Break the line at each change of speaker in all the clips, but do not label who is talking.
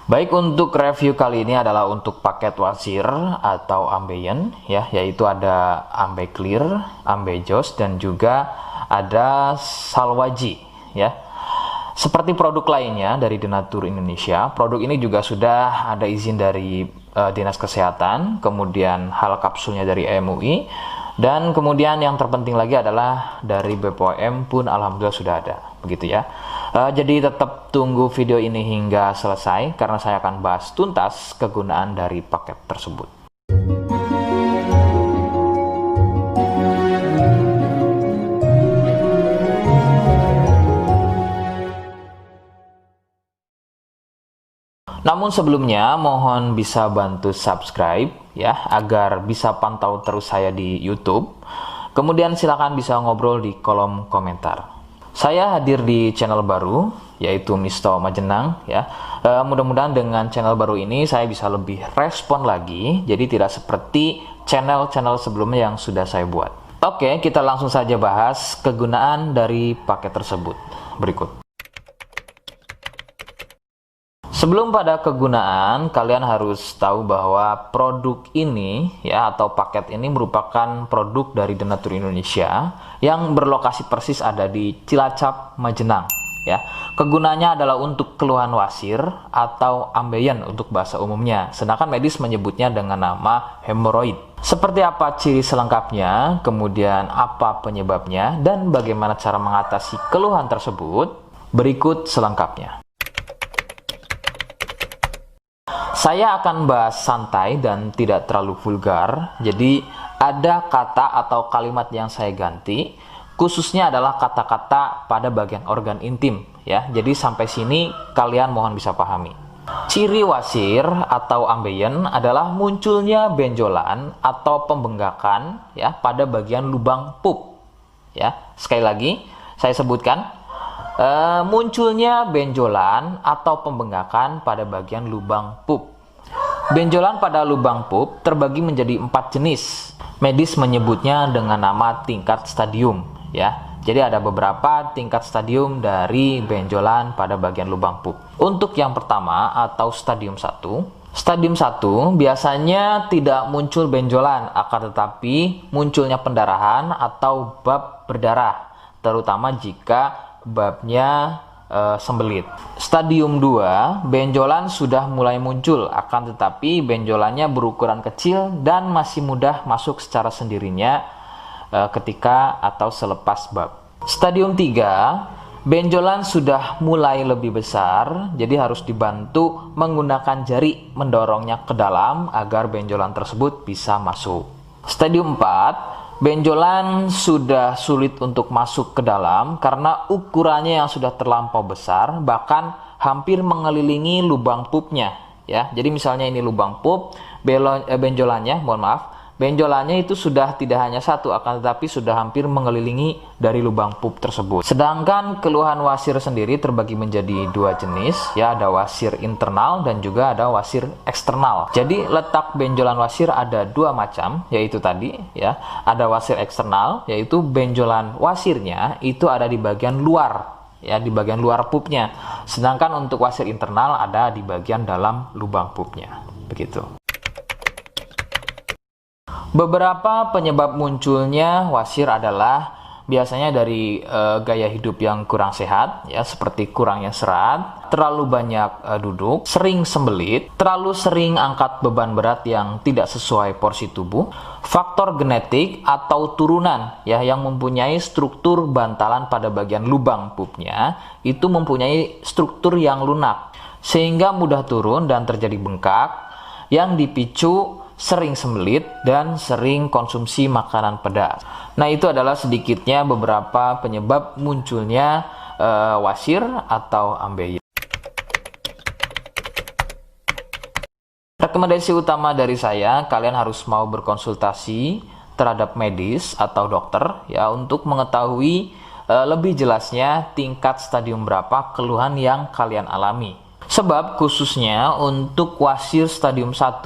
Baik, untuk review kali ini adalah untuk paket wasir atau ambeien ya, yaitu ada ambeclear, ambejos dan juga ada salwaji ya. Seperti produk lainnya dari Denatur Indonesia, produk ini juga sudah ada izin dari Dinas Kesehatan, kemudian hal kapsulnya dari MUI, dan kemudian yang terpenting lagi adalah dari BPOM pun alhamdulillah sudah ada, begitu ya. Jadi tetap tunggu video ini hingga selesai karena saya akan bahas tuntas kegunaan dari paket tersebut. Namun sebelumnya mohon bisa bantu subscribe ya agar bisa pantau terus saya di YouTube. Kemudian silakan bisa ngobrol di kolom komentar. Saya hadir di channel baru yaitu Misto Majenang ya. Mudah-mudahan dengan channel baru ini saya bisa lebih respon lagi. Jadi tidak seperti channel-channel sebelumnya yang sudah saya buat. Oke, kita langsung saja bahas kegunaan dari paket tersebut. Berikut. Sebelum pada kegunaan, kalian harus tahu bahwa produk ini ya atau paket ini merupakan produk dari Denatur Indonesia yang berlokasi persis ada di Cilacap, Majenang ya. Kegunaannya adalah untuk keluhan wasir atau ambeien untuk bahasa umumnya, sedangkan medis menyebutnya dengan nama hemoroid. Seperti apa ciri selengkapnya, kemudian apa penyebabnya, dan bagaimana cara mengatasi keluhan tersebut, berikut selengkapnya. Saya akan bahas santai dan tidak terlalu vulgar, jadi ada kata atau kalimat yang saya ganti, khususnya adalah kata-kata pada bagian organ intim ya. Jadi sampai sini kalian mohon bisa pahami. Ciri wasir atau ambeien adalah munculnya benjolan atau pembengkakan ya pada bagian lubang pup ya. Sekali lagi saya sebutkan, munculnya benjolan atau pembengkakan pada bagian lubang pup. Benjolan pada lubang pup terbagi menjadi 4 jenis. Medis menyebutnya dengan nama tingkat stadium ya. Jadi ada beberapa tingkat stadium dari benjolan pada bagian lubang pup. Untuk yang pertama atau stadium 1, stadium 1 biasanya tidak muncul benjolan, akan tetapi munculnya pendarahan atau bab berdarah, terutama jika babnya sembelit. Stadium 2, benjolan sudah mulai muncul, akan tetapi benjolannya berukuran kecil dan masih mudah masuk secara sendirinya ketika atau selepas bab. Stadium 3, benjolan sudah mulai lebih besar, jadi harus dibantu menggunakan jari mendorongnya ke dalam agar benjolan tersebut bisa masuk. Stadium 4, benjolan sudah sulit untuk masuk ke dalam karena ukurannya yang sudah terlampau besar, bahkan hampir mengelilingi lubang pupnya ya. Jadi misalnya ini lubang pup, benjolannya, mohon maaf, benjolannya itu sudah tidak hanya satu, akan tetapi sudah hampir mengelilingi dari lubang pup tersebut. Sedangkan keluhan wasir sendiri terbagi menjadi 2 jenis ya, ada wasir internal dan juga ada wasir eksternal. Jadi letak benjolan wasir ada 2 macam, yaitu tadi ya, ada wasir eksternal yaitu benjolan wasirnya itu ada di bagian luar ya, di bagian luar pupnya. Sedangkan untuk wasir internal ada di bagian dalam lubang pupnya. Begitu. Beberapa penyebab munculnya wasir adalah biasanya dari gaya hidup yang kurang sehat ya, seperti kurangnya serat, terlalu banyak duduk, sering sembelit, terlalu sering angkat beban berat yang tidak sesuai porsi tubuh, faktor genetik atau turunan ya yang mempunyai struktur bantalan pada bagian lubang pupnya itu mempunyai struktur yang lunak sehingga mudah turun dan terjadi bengkak yang dipicu sering sembelit dan sering konsumsi makanan pedas. Nah, itu adalah sedikitnya beberapa penyebab munculnya wasir atau ambeien. Rekomendasi utama dari saya, kalian harus mau berkonsultasi terhadap medis atau dokter ya untuk mengetahui lebih jelasnya tingkat stadium berapa keluhan yang kalian alami. Sebab khususnya untuk wasir stadium 1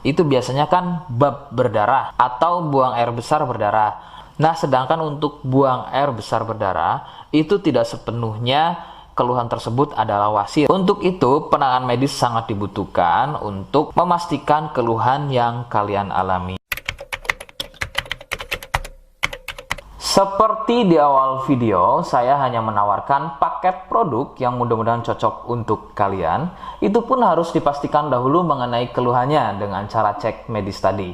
itu biasanya kan bab berdarah atau buang air besar berdarah. Nah, sedangkan untuk buang air besar berdarah itu tidak sepenuhnya keluhan tersebut adalah wasit. Untuk itu, penanganan medis sangat dibutuhkan untuk memastikan keluhan yang kalian alami. Seperti di awal video, saya hanya menawarkan paket produk yang mudah-mudahan cocok untuk kalian. Itu pun harus dipastikan dahulu mengenai keluhannya dengan cara cek medis tadi.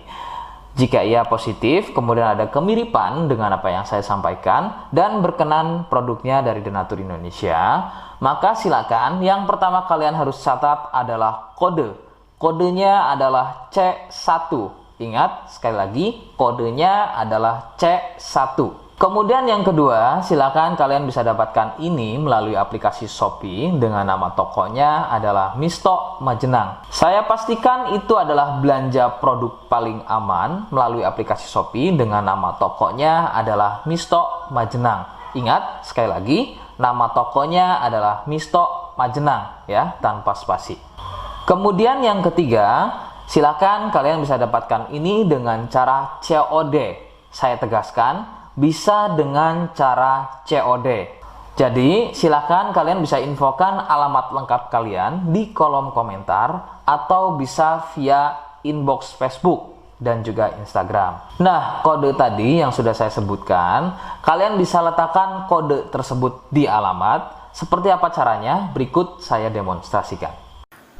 Jika ia positif, kemudian ada kemiripan dengan apa yang saya sampaikan dan berkenan produknya dari Denatur Indonesia, maka silakan yang pertama kalian harus catat adalah kode. Kodenya adalah C1. Ingat, sekali lagi, kodenya adalah C1. Kemudian yang kedua, silakan kalian bisa dapatkan ini melalui aplikasi Shopee dengan nama tokonya adalah Misto Majenang. Saya pastikan itu adalah belanja produk paling aman melalui aplikasi Shopee dengan nama tokonya adalah Misto Majenang. Ingat, sekali lagi, nama tokonya adalah Misto Majenang ya, tanpa spasi. Kemudian yang ketiga, silakan kalian bisa dapatkan ini dengan cara COD. Saya tegaskan, bisa dengan cara COD. Jadi, silakan kalian bisa infokan alamat lengkap kalian di kolom komentar atau bisa via inbox Facebook dan juga Instagram. Nah, kode tadi yang sudah saya sebutkan, kalian bisa letakkan kode tersebut di alamat. Seperti apa caranya? Berikut saya demonstrasikan.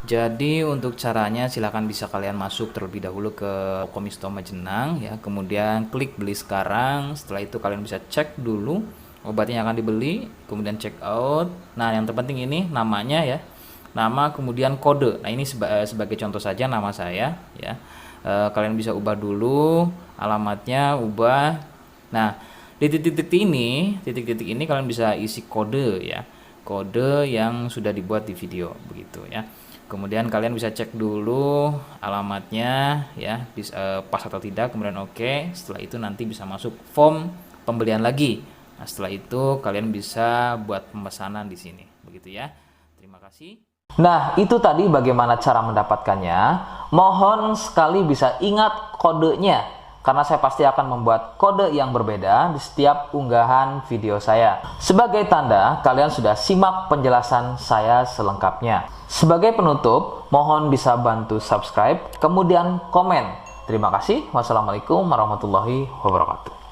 Jadi untuk caranya silahkan bisa kalian masuk terlebih dahulu ke toko Misto Majenang ya, kemudian klik beli sekarang. Setelah itu kalian bisa cek dulu obatnya yang akan dibeli, kemudian check out. Nah yang terpenting ini namanya ya, nama kemudian kode. Nah ini sebagai contoh saja nama saya ya. Kalian bisa ubah dulu alamatnya, ubah. Nah di titik-titik ini kalian bisa isi kode ya, kode yang sudah dibuat di video begitu ya. Kemudian kalian bisa cek dulu alamatnya ya, pas atau tidak, kemudian oke. Setelah itu nanti bisa masuk form pembelian lagi. Nah, setelah itu kalian bisa buat pemesanan di sini. Begitu ya. Terima kasih. Nah, itu tadi bagaimana cara mendapatkannya. Mohon sekali bisa ingat kodenya, karena saya pasti akan membuat kode yang berbeda di setiap unggahan video saya. Sebagai tanda, kalian sudah simak penjelasan saya selengkapnya. Sebagai penutup, mohon bisa bantu subscribe, kemudian komen. Terima kasih. Wassalamualaikum warahmatullahi wabarakatuh.